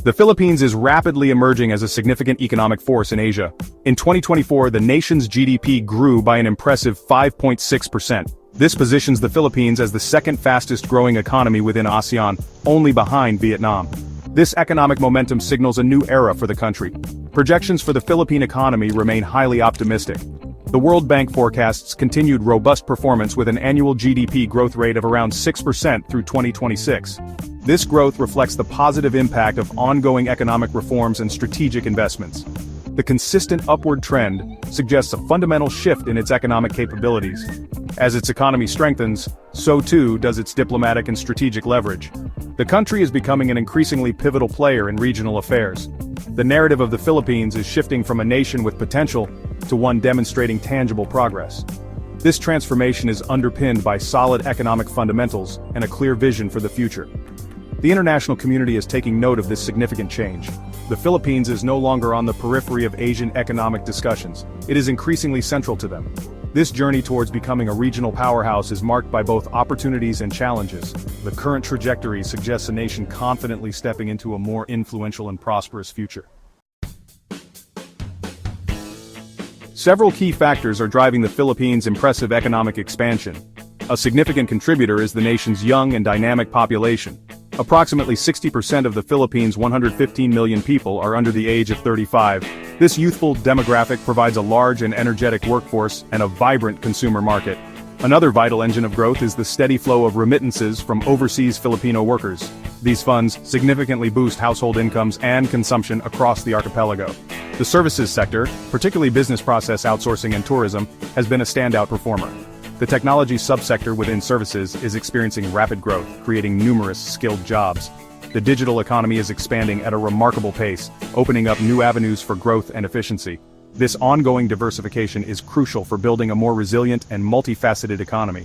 The Philippines is rapidly emerging as a significant economic force in Asia. In 2024, the nation's GDP grew by an impressive 5.6%. This positions the Philippines as the second fastest growing economy within ASEAN, only behind Vietnam. This economic momentum signals a new era for the country. Projections for the Philippine economy remain highly optimistic. The World Bank forecasts continued robust performance with an annual GDP growth rate of around 6% through 2026. This growth reflects the positive impact of ongoing economic reforms and strategic investments. The consistent upward trend suggests a fundamental shift in its economic capabilities. As its economy strengthens, so too does its diplomatic and strategic leverage. The country is becoming an increasingly pivotal player in regional affairs. The narrative of the Philippines is shifting from a nation with potential to one demonstrating tangible progress. This transformation is underpinned by solid economic fundamentals and a clear vision for the future. The international community is taking note of this significant change. The Philippines is no longer on the periphery of Asian economic discussions. It is increasingly central to them. This journey towards becoming a regional powerhouse is marked by both opportunities and challenges. The current trajectory suggests a nation confidently stepping into a more influential and prosperous future. Several key factors are driving the Philippines' impressive economic expansion. A significant contributor is the nation's young and dynamic population. Approximately 60% of the Philippines' 115 million people are under the age of 35. This youthful demographic provides a large and energetic workforce and a vibrant consumer market. Another vital engine of growth is the steady flow of remittances from overseas Filipino workers. These funds significantly boost household incomes and consumption across the archipelago. The services sector, particularly business process outsourcing and tourism, has been a standout performer. The technology subsector within services is experiencing rapid growth, creating numerous skilled jobs. The digital economy is expanding at a remarkable pace, opening up new avenues for growth and efficiency. This ongoing diversification is crucial for building a more resilient and multifaceted economy.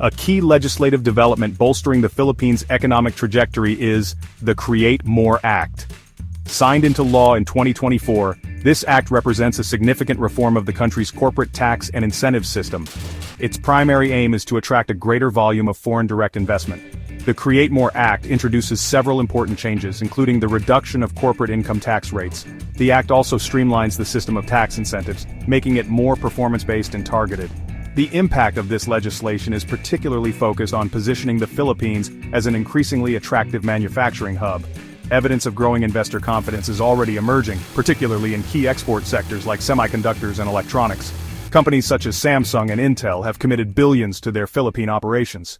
A key legislative development bolstering the Philippines' economic trajectory is the Create More Act. Signed into law in 2024, this act represents a significant reform of the country's corporate tax and incentive system. Its primary aim is to attract a greater volume of foreign direct investment. The Create More Act introduces several important changes, including the reduction of corporate income tax rates. The act also streamlines the system of tax incentives, making it more performance-based and targeted. The impact of this legislation is particularly focused on positioning the Philippines as an increasingly attractive manufacturing hub. Evidence of growing investor confidence is already emerging, particularly in key export sectors like semiconductors and electronics. Companies such as Samsung and Intel have committed billions to their Philippine operations.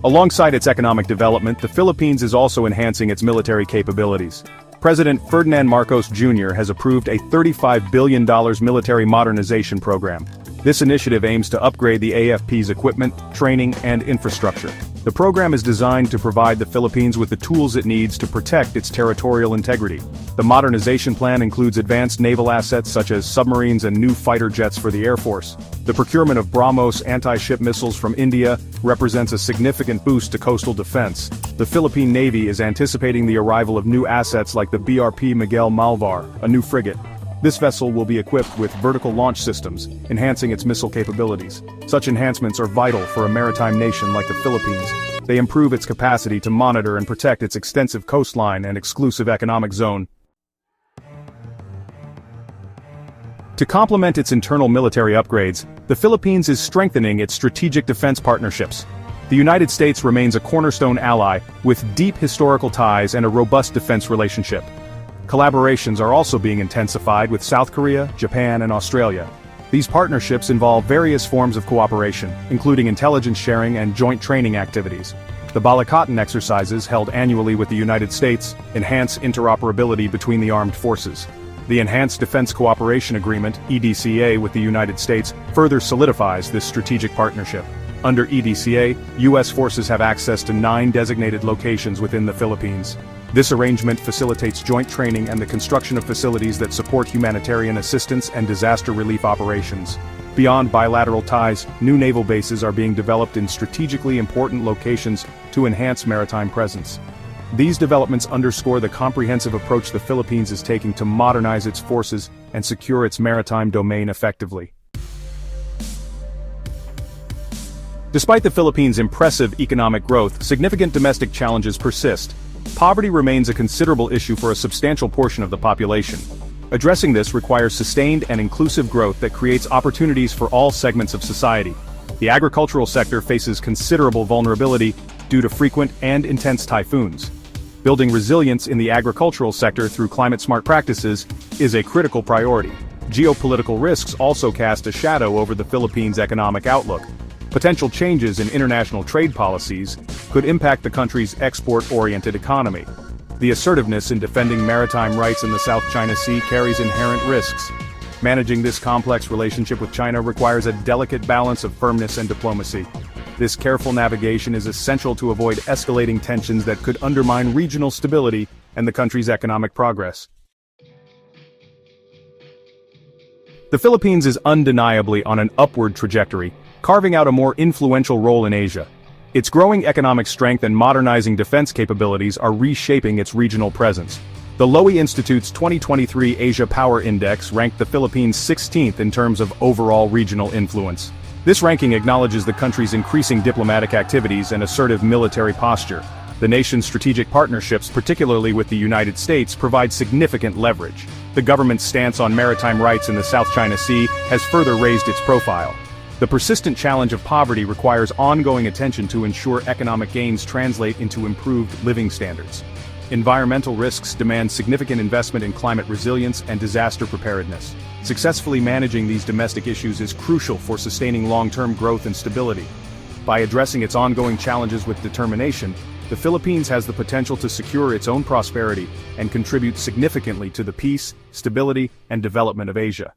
Alongside its economic development, the Philippines is also enhancing its military capabilities. President Ferdinand Marcos Jr. has approved a $35 billion military modernization program. This initiative aims to upgrade the AFP's equipment, training, and infrastructure. The program is designed to provide the Philippines with the tools it needs to protect its territorial integrity. The modernization plan includes advanced naval assets such as submarines and new fighter jets for the Air Force. The procurement of BrahMos anti-ship missiles from India represents a significant boost to coastal defense. The Philippine Navy is anticipating the arrival of new assets like the BRP Miguel Malvar, a new frigate. This vessel will be equipped with vertical launch systems, enhancing its missile capabilities. Such enhancements are vital for a maritime nation like the Philippines. They improve its capacity to monitor and protect its extensive coastline and exclusive economic zone. To complement its internal military upgrades, the Philippines is strengthening its strategic defense partnerships. The United States remains a cornerstone ally, with deep historical ties and a robust defense relationship. Collaborations are also being intensified with South Korea, Japan, and Australia. These partnerships involve various forms of cooperation, including intelligence sharing and joint training activities. The Balikatan exercises, held annually with the United States, enhance interoperability between the armed forces. The Enhanced Defense Cooperation Agreement, EDCA, with the United States further solidifies this strategic partnership. Under EDCA, U.S. forces have access to 9 designated locations within the Philippines. This arrangement facilitates joint training and the construction of facilities that support humanitarian assistance and disaster relief operations. Beyond bilateral ties, new naval bases are being developed in strategically important locations to enhance maritime presence. These developments underscore the comprehensive approach the Philippines is taking to modernize its forces and secure its maritime domain effectively. Despite the Philippines' impressive economic growth, significant domestic challenges persist. Poverty remains a considerable issue for a substantial portion of the population. Addressing this requires sustained and inclusive growth that creates opportunities for all segments of society. The agricultural sector faces considerable vulnerability due to frequent and intense typhoons. Building resilience in the agricultural sector through climate-smart practices is a critical priority. Geopolitical risks also cast a shadow over the Philippines' economic outlook. Potential changes in international trade policies could impact the country's export-oriented economy. The assertiveness in defending maritime rights in the South China Sea carries inherent risks. Managing this complex relationship with China requires a delicate balance of firmness and diplomacy. This careful navigation is essential to avoid escalating tensions that could undermine regional stability and the country's economic progress. The Philippines is undeniably on an upward trajectory, carving out a more influential role in Asia. Its growing economic strength and modernizing defense capabilities are reshaping its regional presence. The Lowy Institute's 2023 Asia Power Index ranked the Philippines 16th in terms of overall regional influence. This ranking acknowledges the country's increasing diplomatic activities and assertive military posture. The nation's strategic partnerships, particularly with the United States, provide significant leverage. The government's stance on maritime rights in the South China Sea has further raised its profile. The persistent challenge of poverty requires ongoing attention to ensure economic gains translate into improved living standards. Environmental risks demand significant investment in climate resilience and disaster preparedness. Successfully managing these domestic issues is crucial for sustaining long-term growth and stability. By addressing its ongoing challenges with determination, the Philippines has the potential to secure its own prosperity and contribute significantly to the peace, stability, and development of Asia.